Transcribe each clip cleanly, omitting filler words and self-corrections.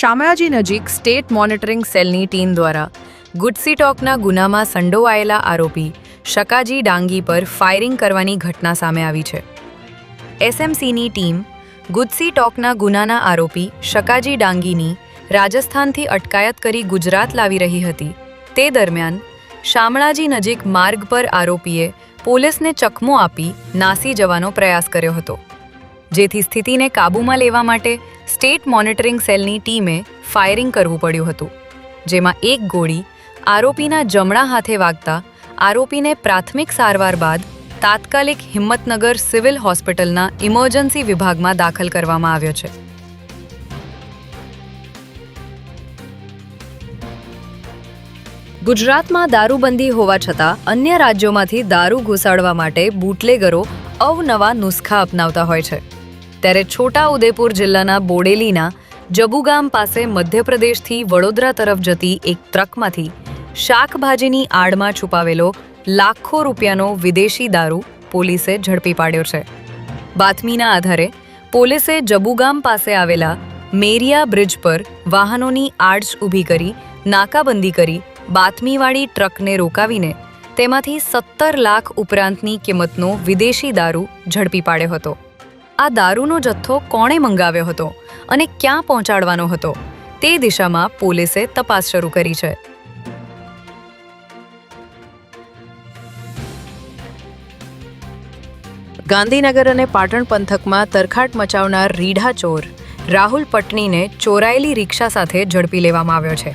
શામળાજી નજીક state monitoring સેલની team દ્વારા ગુજસી ટોકના ગુનામાં સંડોવાયેલા આરોપી શકાજી ડાંગી પર ફાયરિંગ કરવાની ઘટના સામે આવી છે। એસએમસીની ટીમ ગુજસી ટોકના ગુનાના આરોપી શકાજી ડાંગીની રાજસ્થાનથી અટકાયત કરી ગુજરાત લાવી રહી હતી। તે દરમિયાન શામળાજી નજીક માર્ગ પર આરોપીએ પોલીસને ચકમો આપી નાસી જવાનો પ્રયાસ કર્યો હતો, જેથી સ્થિતિને કાબૂમાં લેવા માટે સ્ટેટ મોનિટરિંગ સેલની ટીમે ફાયરિંગ કરવું પડ્યું હતું, જેમાં એક ગોળી આરોપીના જમણા હાથે વાગતા આરોપીને પ્રાથમિક સારવાર બાદ તાત્કાલિક હિંમતનગર સિવિલ હોસ્પિટલના ઇમરજન્સી વિભાગમાં દાખલ કરવામાં આવ્યો છે। ગુજરાતમાં દારૂબંધી હોવા છતાં અન્ય રાજ્યોમાંથી દારૂ ઘુસાડવા માટે બુટલેગરો અવનવા નુસ્ખા અપનાવતા હોય છે। ત્યારે છોટા ઉદેપુર જિલ્લાના બોડેલીના જબુગામ પાસે મધ્યપ્રદેશથી વડોદરા તરફ જતી એક ટ્રકમાંથી શાકભાજીની આડમાં છુપાવેલો લાખો રૂપિયાનો વિદેશી દારૂ પોલીસે ઝડપી પાડ્યો છે। બાતમીના આધારે પોલીસે જબુગામ પાસે આવેલા મેરિયા બ્રિજ પર વાહનોની આડશ ઊભી કરી નાકાબંધી કરી બાતમીવાળી ટ્રકને રોકાવીને તેમાંથી 17 લાખ ઉપરાંતની કિંમતનો વિદેશી દારૂ ઝડપી પાડ્યો હતો। આ દારૂનો જથ્થો કોણે મંગાવ્યો હતો અને ક્યાં પહોંચાડવાનો હતો તે દિશામાં પોલીસે તપાસ શરૂ કરી છે। ગાંધીનગર અને પાટણ પંથકમાં તરખાટ મચાવનાર રીઢા ચોર રાહુલ પટણીને ચોરાયેલી રિક્ષા સાથે ઝડપી લેવામાં આવ્યો છે।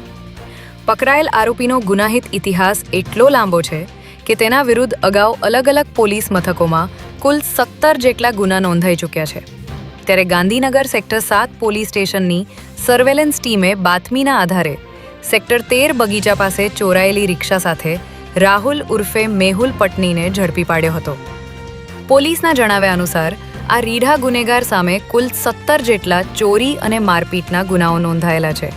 પકડાયેલ આરોપીનો ગુનાહિત ઇતિહાસ એટલો લાંબો છે કે તેના વિરુદ્ધ અગાઉ અલગ અલગ પોલીસ મથકોમાં કુલ 17 જેટલા ગુના નોંધાઈ ચૂક્યા છે। ત્યારે ગાંધીનગર સેક્ટર 7 પોલીસ સ્ટેશનની સર્વેલન્સ ટીમે બાતમીના આધારે સેક્ટર 13 બગીચા પાસે ચોરાયેલી રિક્ષા સાથે રાહુલ ઉર્ફે મેહુલ પટણીને ઝડપી પાડ્યો હતો। પોલીસના જણાવ્યા અનુસાર આ રીઢા ગુનેગાર સામે કુલ 17 જેટલા ચોરી અને મારપીટના ગુનાઓ નોંધાયેલા છે।